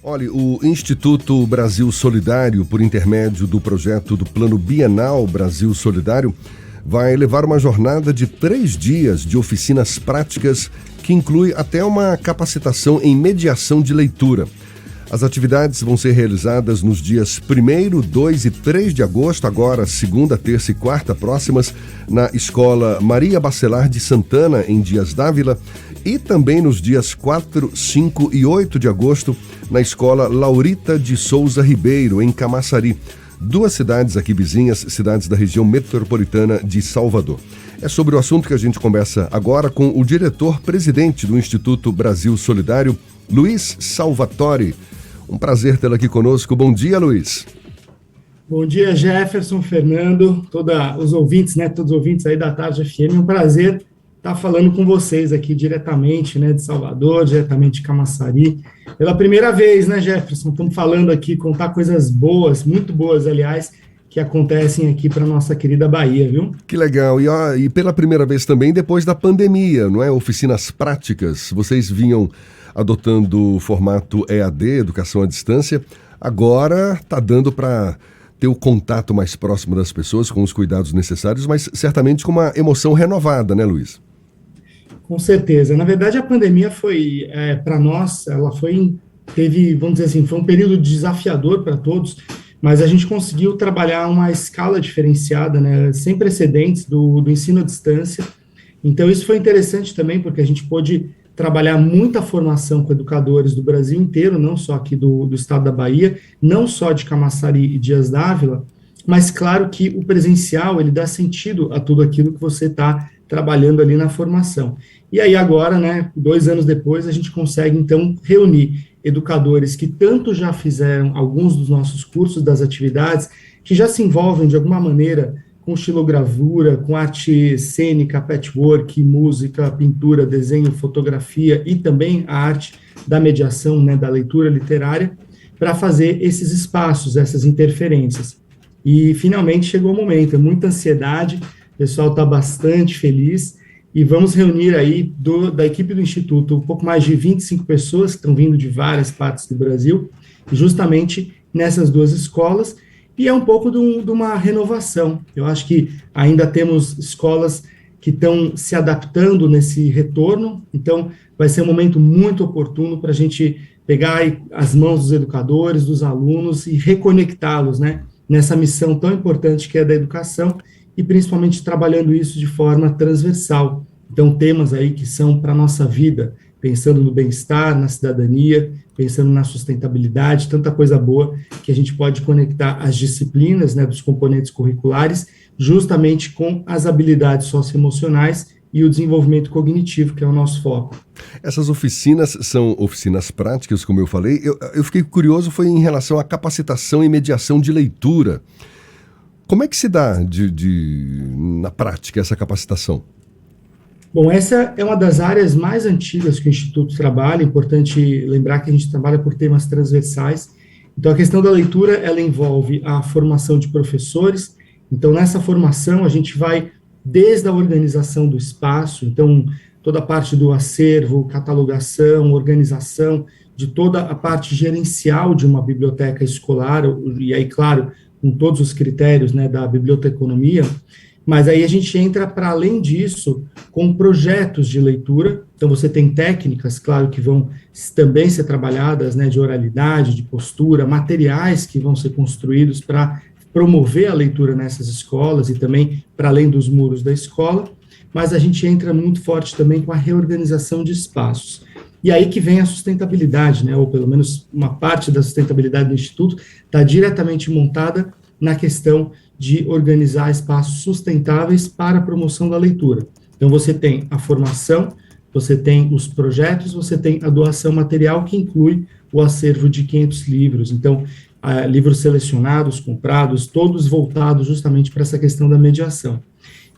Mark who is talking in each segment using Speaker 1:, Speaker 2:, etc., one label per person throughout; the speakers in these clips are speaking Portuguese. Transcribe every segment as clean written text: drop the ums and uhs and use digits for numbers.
Speaker 1: Olha, o Instituto Brasil Solidário, por intermédio do projeto do Plano Bienal Brasil Solidário, vai levar uma jornada de 3 dias de oficinas práticas que inclui até uma capacitação em mediação de leitura. As atividades vão ser realizadas nos dias 1º, 2 e 3 de agosto, agora segunda, terça e quarta próximas, na Escola Maria Bacelar de Santana, em Dias Dávila, e também nos dias 4, 5 e 8 de agosto, na Escola Laurita de Souza Ribeiro, em Camaçari. 2 cidades aqui vizinhas, cidades da região metropolitana de Salvador. É sobre o assunto que a gente conversa agora com o diretor-presidente do Instituto Brasil Solidário, Luiz Salvatore. Um prazer tê-lo aqui conosco. Bom dia, Luiz.
Speaker 2: Bom dia, Jefferson, Fernando, todos os ouvintes aí da Tarde FM. É um prazer estar falando com vocês aqui diretamente, de Salvador, diretamente de Camaçari. Pela primeira vez, Jefferson? Estamos falando aqui, contar coisas boas, muito boas, aliás, que acontecem aqui para nossa querida Bahia, viu?
Speaker 1: Que legal. E pela primeira vez também depois da pandemia, não é? Oficinas práticas. Vocês vinham adotando o formato EAD, Educação à Distância. Agora está dando para ter o contato mais próximo das pessoas, com os cuidados necessários, mas certamente com uma emoção renovada, né, Luiz?
Speaker 2: Com certeza. Na verdade, a pandemia foi, para nós, teve, vamos dizer assim, foi um período desafiador para todos, mas a gente conseguiu trabalhar uma escala diferenciada, sem precedentes do ensino à distância. Então, isso foi interessante também, porque a gente pôde trabalhar muita formação com educadores do Brasil inteiro, não só aqui do estado da Bahia, não só de Camaçari e Dias Dávila, mas claro que o presencial, ele dá sentido a tudo aquilo que você está trabalhando ali na formação. E aí agora, 2 anos depois, a gente consegue então reunir educadores que tanto já fizeram alguns dos nossos cursos, das atividades, que já se envolvem de alguma maneira com xilogravura, com arte cênica, patchwork, música, pintura, desenho, fotografia e também a arte da mediação, da leitura literária, para fazer esses espaços, essas interferências. E finalmente chegou o momento, é muita ansiedade, o pessoal está bastante feliz, e vamos reunir aí da equipe do Instituto um pouco mais de 25 pessoas que estão vindo de várias partes do Brasil, justamente nessas 2 escolas, e é um pouco de uma renovação. Eu acho que ainda temos escolas que estão se adaptando nesse retorno, então vai ser um momento muito oportuno para a gente pegar as mãos dos educadores, dos alunos e reconectá-los, nessa missão tão importante que é da educação, e principalmente trabalhando isso de forma transversal. Então, temas aí que são para a nossa vida, pensando no bem-estar, na cidadania, pensando na sustentabilidade, tanta coisa boa que a gente pode conectar as disciplinas, dos componentes curriculares, justamente com as habilidades socioemocionais e o desenvolvimento cognitivo, que é o nosso foco.
Speaker 1: Essas oficinas são oficinas práticas, como eu falei. Eu fiquei curioso, foi em relação à capacitação e mediação de leitura. Como é que se dá na prática essa capacitação?
Speaker 2: Bom, essa é uma das áreas mais antigas que o Instituto trabalha. É importante lembrar que a gente trabalha por temas transversais. Então, a questão da leitura, ela envolve a formação de professores. Então, nessa formação, a gente vai desde a organização do espaço, então, toda a parte do acervo, catalogação, organização, de toda a parte gerencial de uma biblioteca escolar, e aí, claro, com todos os critérios, da biblioteconomia. Mas aí a gente entra, para além disso, com projetos de leitura. Então, você tem técnicas, claro, que vão também ser trabalhadas, de oralidade, de postura, materiais que vão ser construídos para promover a leitura nessas escolas e também para além dos muros da escola. Mas a gente entra muito forte também com a reorganização de espaços. E aí que vem a sustentabilidade, ou pelo menos uma parte da sustentabilidade do Instituto está diretamente montada na questão de organizar espaços sustentáveis para a promoção da leitura. Então, você tem a formação, você tem os projetos, você tem a doação material, que inclui o acervo de 500 livros. Então, livros selecionados, comprados, todos voltados justamente para essa questão da mediação.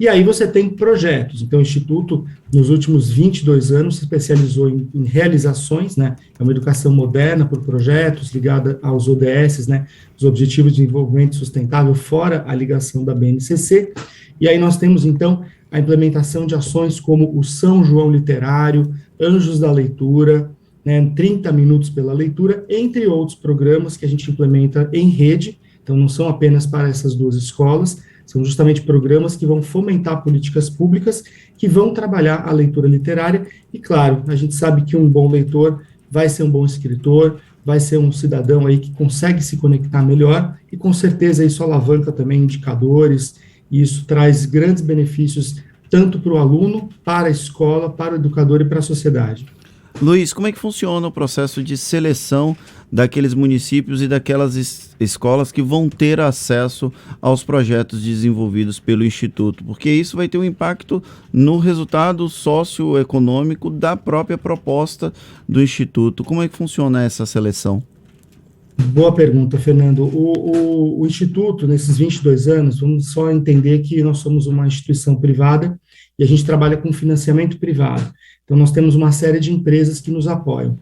Speaker 2: E aí você tem projetos. Então, o Instituto, nos últimos 22 anos, se especializou em realizações, É uma educação moderna por projetos, ligada aos ODS, os Objetivos de Desenvolvimento Sustentável, fora a ligação da BNCC. E aí nós temos, então, a implementação de ações como o São João Literário, Anjos da Leitura, né, 30 minutos pela leitura, entre outros programas que a gente implementa em rede. Então, não são apenas para essas duas escolas, são justamente programas que vão fomentar políticas públicas, que vão trabalhar a leitura literária. E, claro, a gente sabe que um bom leitor vai ser um bom escritor, vai ser um cidadão aí que consegue se conectar melhor, e com certeza isso alavanca também indicadores, e isso traz grandes benefícios tanto para o aluno, para a escola, para o educador e para a sociedade.
Speaker 3: Luiz, como é que funciona o processo de seleção daqueles municípios e daquelas escolas que vão ter acesso aos projetos desenvolvidos pelo Instituto? Porque isso vai ter um impacto no resultado socioeconômico da própria proposta do Instituto. Como é que funciona essa seleção?
Speaker 2: Boa pergunta, Fernando. O Instituto, nesses 22 anos, vamos só entender que nós somos uma instituição privada e a gente trabalha com financiamento privado. Então, nós temos uma série de empresas que nos apoiam.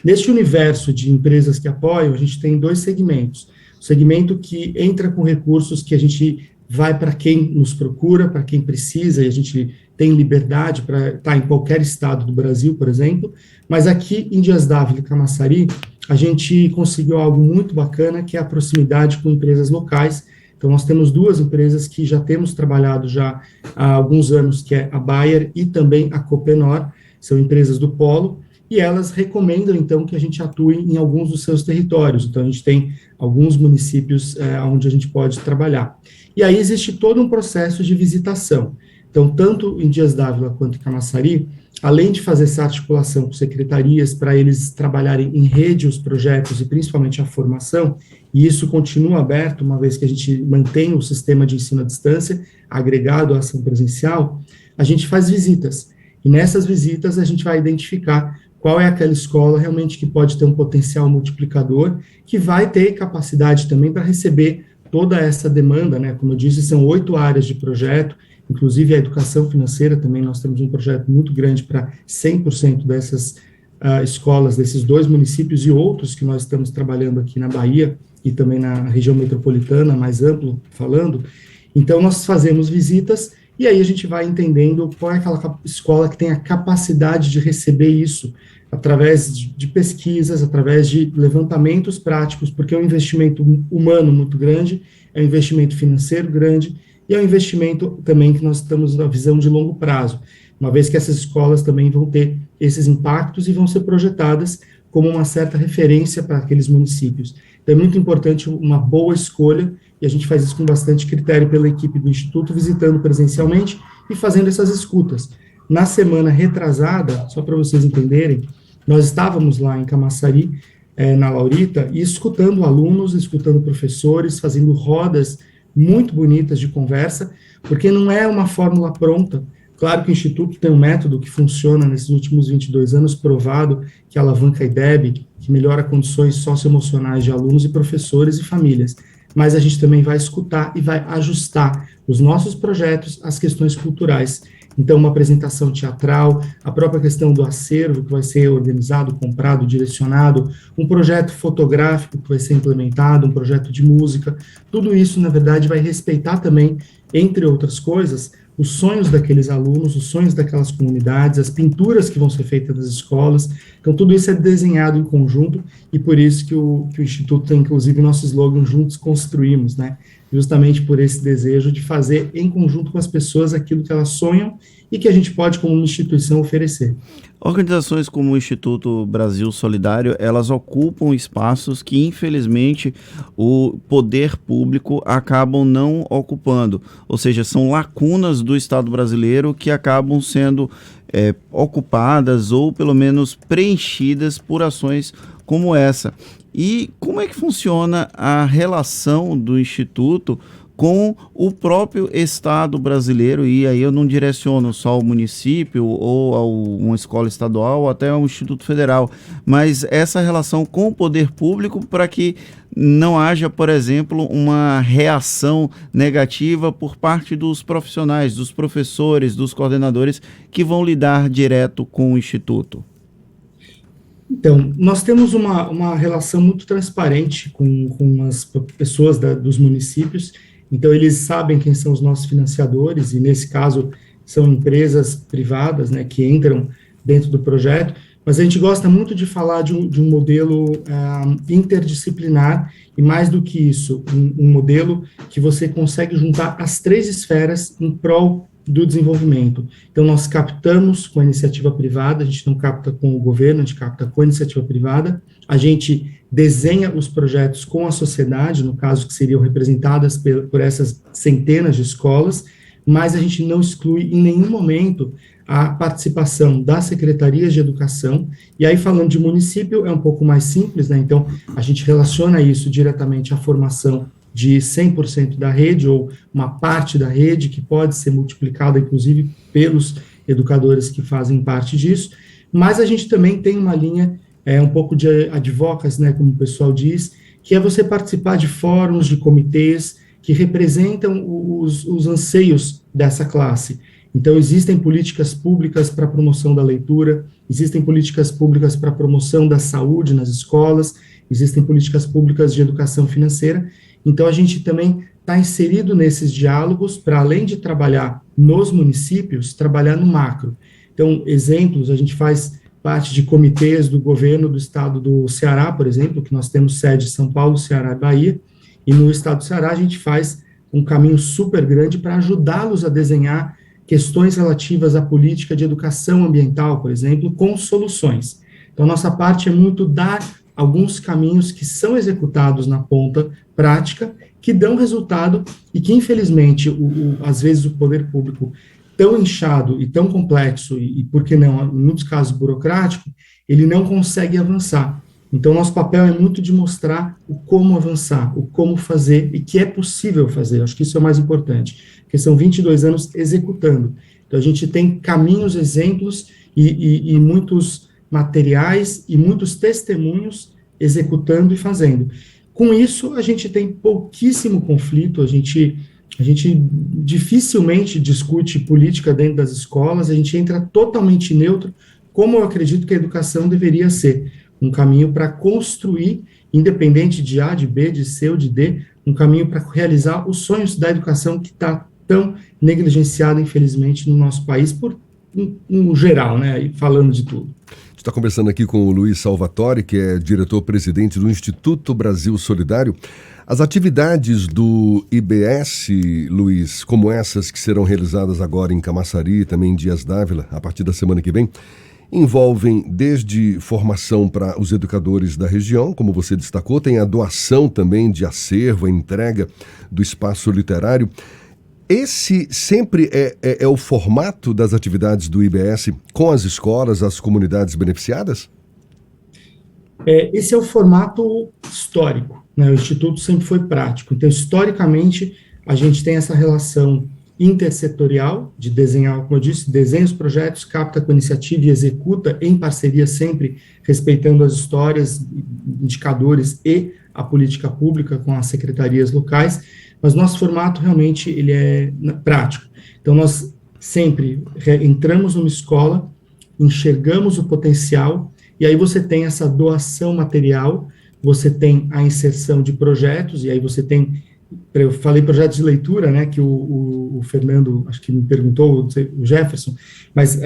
Speaker 2: Neste universo de empresas que apoiam, a gente tem dois segmentos. O segmento que entra com recursos que a gente vai para quem nos procura, para quem precisa, e a gente tem liberdade para estar em qualquer estado do Brasil, por exemplo, mas aqui em Dias Dávila e Camaçari, a gente conseguiu algo muito bacana, que é a proximidade com empresas locais. Então, nós temos duas empresas que já temos trabalhado já há alguns anos, que é a Bayer e também a Copenor, são empresas do Polo, e elas recomendam, então, que a gente atue em alguns dos seus territórios. Então, a gente tem alguns municípios onde a gente pode trabalhar. E aí existe todo um processo de visitação. Então, tanto em Dias Dávila quanto em Camaçari, além de fazer essa articulação com secretarias para eles trabalharem em rede os projetos e principalmente a formação, e isso continua aberto, uma vez que a gente mantém o sistema de ensino à distância, agregado à ação presencial, a gente faz visitas. E nessas visitas a gente vai identificar qual é aquela escola realmente que pode ter um potencial multiplicador, que vai ter capacidade também para receber toda essa demanda, né? Como eu disse, são 8 áreas de projeto, inclusive a educação financeira também, nós temos um projeto muito grande para 100% dessas escolas, desses 2 municípios e outros que nós estamos trabalhando aqui na Bahia e também na região metropolitana, mais amplo falando. Então, nós fazemos visitas e aí a gente vai entendendo qual é aquela escola que tem a capacidade de receber isso, através de pesquisas, através de levantamentos práticos, porque é um investimento humano muito grande, é um investimento financeiro grande, e é um investimento também que nós estamos na visão de longo prazo, uma vez que essas escolas também vão ter esses impactos e vão ser projetadas como uma certa referência para aqueles municípios. Então, é muito importante uma boa escolha, e a gente faz isso com bastante critério pela equipe do Instituto, visitando presencialmente e fazendo essas escutas. Na semana retrasada, só para vocês entenderem, nós estávamos lá em Camaçari, na Laurita, e escutando alunos, escutando professores, fazendo rodas muito bonitas de conversa, porque não é uma fórmula pronta. Claro que o Instituto tem um método que funciona nesses últimos 22 anos, provado, que alavanca a IDEB, que melhora condições socioemocionais de alunos e professores e famílias. Mas a gente também vai escutar e vai ajustar os nossos projetos às questões culturais. Então, uma apresentação teatral, a própria questão do acervo, que vai ser organizado, comprado, direcionado, um projeto fotográfico que vai ser implementado, um projeto de música, tudo isso, na verdade, vai respeitar também, entre outras coisas, os sonhos daqueles alunos, os sonhos daquelas comunidades, as pinturas que vão ser feitas nas escolas. Então, tudo isso é desenhado em conjunto, e por isso que o Instituto tem, inclusive, o nosso slogan, Juntos Construímos, né? Justamente por esse desejo de fazer em conjunto com as pessoas aquilo que elas sonham e que a gente pode, como uma instituição, oferecer.
Speaker 3: Organizações como o Instituto Brasil Solidário, elas ocupam espaços que, infelizmente, o poder público acabam não ocupando. Ou seja, são lacunas do Estado brasileiro que acabam sendo ocupadas ou, pelo menos, preenchidas por ações como essa. E como é que funciona a relação do Instituto com o próprio Estado brasileiro? E aí eu não direciono só ao município ou a uma escola estadual ou até ao Instituto Federal, mas essa relação com o poder público para que não haja, por exemplo, uma reação negativa por parte dos profissionais, dos professores, dos coordenadores que vão lidar direto com o Instituto.
Speaker 2: Então, nós temos uma relação muito transparente com as pessoas dos municípios. Então, eles sabem quem são os nossos financiadores, e nesse caso são empresas privadas, né, que entram dentro do projeto, mas a gente gosta muito de falar de um modelo interdisciplinar, e mais do que isso, um modelo que você consegue juntar as 3 esferas em prol do desenvolvimento. Então, nós captamos com a iniciativa privada, a gente não capta com o governo, a gente capta com a iniciativa privada, a gente desenha os projetos com a sociedade, no caso que seriam representadas por essas centenas de escolas, mas a gente não exclui em nenhum momento a participação das secretarias de educação, e aí falando de município é um pouco mais simples, né? Então a gente relaciona isso diretamente à formação de 100% da rede, ou uma parte da rede, que pode ser multiplicada, inclusive, pelos educadores que fazem parte disso, mas a gente também tem uma linha, um pouco de advocacy, né, como o pessoal diz, que é você participar de fóruns, de comitês, que representam os anseios dessa classe. Então, existem políticas públicas para a promoção da leitura, existem políticas públicas para a promoção da saúde nas escolas, existem políticas públicas de educação financeira. Então, a gente também está inserido nesses diálogos para, além de trabalhar nos municípios, trabalhar no macro. Então, exemplos, a gente faz parte de comitês do governo do estado do Ceará, por exemplo, que nós temos sede em São Paulo, Ceará e Bahia, e no estado do Ceará a gente faz um caminho super grande para ajudá-los a desenhar questões relativas à política de educação ambiental, por exemplo, com soluções. Então, nossa parte é muito dar alguns caminhos que são executados na ponta prática, que dão resultado e que, infelizmente, às vezes o poder público tão inchado e tão complexo, e por que não, em muitos casos burocrático, ele não consegue avançar. Então, nosso papel é muito de mostrar o como avançar, o como fazer, e que é possível fazer. Acho que isso é o mais importante, porque são 22 anos executando. Então, a gente tem caminhos, exemplos e muitos materiais e muitos testemunhos executando e fazendo. Com isso, a gente tem pouquíssimo conflito, a gente dificilmente discute política dentro das escolas, a gente entra totalmente neutro, como eu acredito que a educação deveria ser, um caminho para construir, independente de A, de B, de C ou de D, um caminho para realizar os sonhos da educação que está tão negligenciada, infelizmente, no nosso país, no geral, né, e falando de tudo.
Speaker 1: Está conversando aqui com o Luiz Salvatore, que é diretor-presidente do Instituto Brasil Solidário. As atividades do IBS, Luiz, como essas que serão realizadas agora em Camaçari, também em Dias d'Ávila, a partir da semana que vem, envolvem desde formação para os educadores da região, como você destacou, tem a doação também de acervo, a entrega do espaço literário. Esse sempre é o formato das atividades do IBS com as escolas, as comunidades beneficiadas?
Speaker 2: Esse é o formato histórico, né? O Instituto sempre foi prático. Então, historicamente, a gente tem essa relação intersetorial de desenhar, como eu disse, desenha os projetos, capta com iniciativa e executa em parceria, sempre respeitando as histórias, indicadores e a política pública com as secretarias locais. Mas nosso formato realmente ele é prático. Então, nós sempre entramos numa escola, enxergamos o potencial, e aí você tem essa doação material, você tem a inserção de projetos, e aí você tem, eu falei projetos de leitura, né, que o Fernando, acho que me perguntou, o Jefferson, mas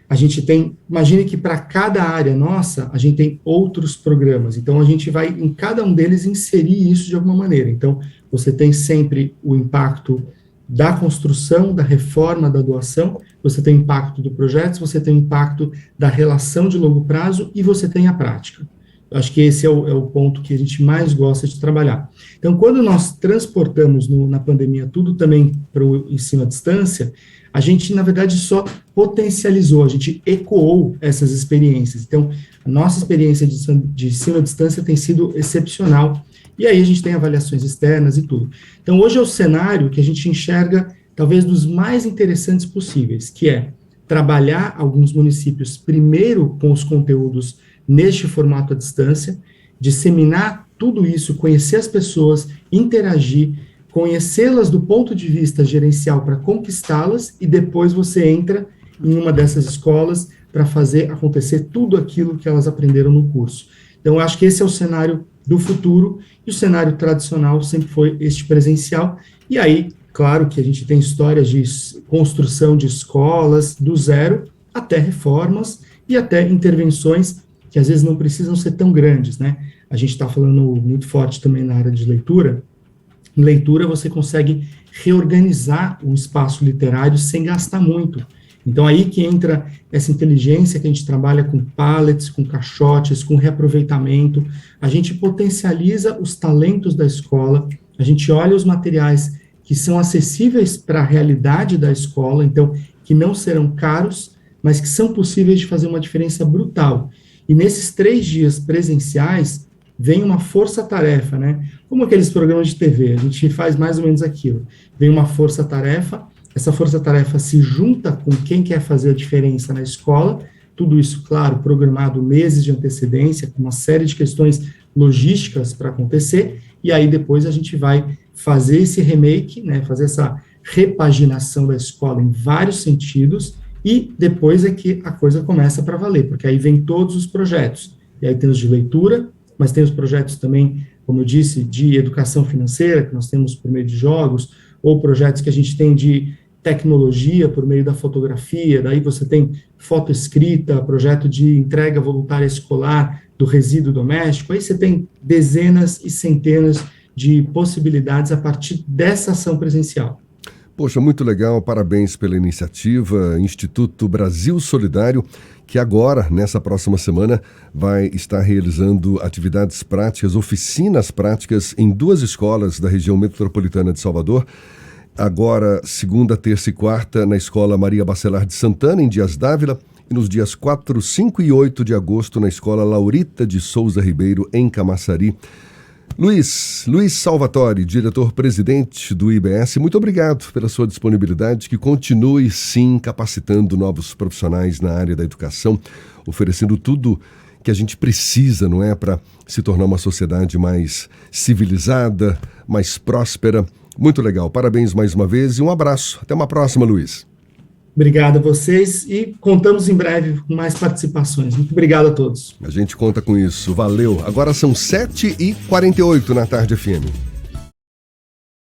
Speaker 2: a gente tem, imagine que para cada área nossa, a gente tem outros programas, então a gente vai em cada um deles inserir isso de alguma maneira. Então, você tem sempre o impacto da construção, da reforma, da doação, você tem o impacto do projeto, você tem o impacto da relação de longo prazo e você tem a prática. Eu acho que esse é o ponto que a gente mais gosta de trabalhar. Então, quando nós transportamos na pandemia tudo também para o ensino à distância, a gente, na verdade, só potencializou, a gente ecoou essas experiências. Então, a nossa experiência de ensino à distância tem sido excepcional. E aí a gente tem avaliações externas e tudo. Então, hoje é o cenário que a gente enxerga, talvez, dos mais interessantes possíveis, que é trabalhar alguns municípios primeiro com os conteúdos neste formato à distância, disseminar tudo isso, conhecer as pessoas, interagir, conhecê-las do ponto de vista gerencial para conquistá-las, e depois você entra em uma dessas escolas para fazer acontecer tudo aquilo que elas aprenderam no curso. Então, eu acho que esse é o cenário do futuro, e o cenário tradicional sempre foi este presencial, e aí, claro que a gente tem histórias de construção de escolas do zero até reformas, e até intervenções que às vezes não precisam ser tão grandes, né? A gente está falando muito forte também na área de leitura. Em leitura você consegue reorganizar o espaço literário sem gastar muito. Então aí que entra essa inteligência que a gente trabalha com pallets, com caixotes, com reaproveitamento. A gente potencializa os talentos da escola, a gente olha os materiais que são acessíveis para a realidade da escola, então que não serão caros, mas que são possíveis de fazer uma diferença brutal. E nesses 3 dias presenciais, vem uma força-tarefa, né? Como aqueles programas de TV, a gente faz mais ou menos aquilo. Vem uma força-tarefa, essa força-tarefa se junta com quem quer fazer a diferença na escola, tudo isso, claro, programado meses de antecedência, com uma série de questões logísticas para acontecer, e aí depois a gente vai fazer esse remake, né? Fazer essa repaginação da escola em vários sentidos, e depois é que a coisa começa para valer, porque aí vem todos os projetos, e aí tem os de leitura, mas tem os projetos também, como eu disse, de educação financeira, que nós temos por meio de jogos, ou projetos que a gente tem de tecnologia por meio da fotografia, daí você tem fotoescrita, projeto de entrega voluntária escolar do resíduo doméstico, aí você tem dezenas e centenas de possibilidades a partir dessa ação presencial.
Speaker 1: Poxa, muito legal, parabéns pela iniciativa, Instituto Brasil Solidário, que agora, nessa próxima semana, vai estar realizando atividades práticas, oficinas práticas em 2 escolas da região metropolitana de Salvador. Agora, segunda, terça e quarta, na Escola Maria Bacelar de Santana, em Dias Dávila, e nos dias 4, 5 e 8 de agosto, na Escola Laurita de Souza Ribeiro, em Camaçari. Luiz Salvatore, diretor-presidente do IBS, muito obrigado pela sua disponibilidade, que continue sim capacitando novos profissionais na área da educação, oferecendo tudo que a gente precisa, não é, para se tornar uma sociedade mais civilizada, mais próspera. Muito legal, parabéns mais uma vez e um abraço. Até uma próxima, Luiz.
Speaker 2: Obrigado a vocês e contamos em breve com mais participações. Muito obrigado a todos.
Speaker 1: A gente conta com isso. Valeu. Agora são 7h48 na Tarde FM.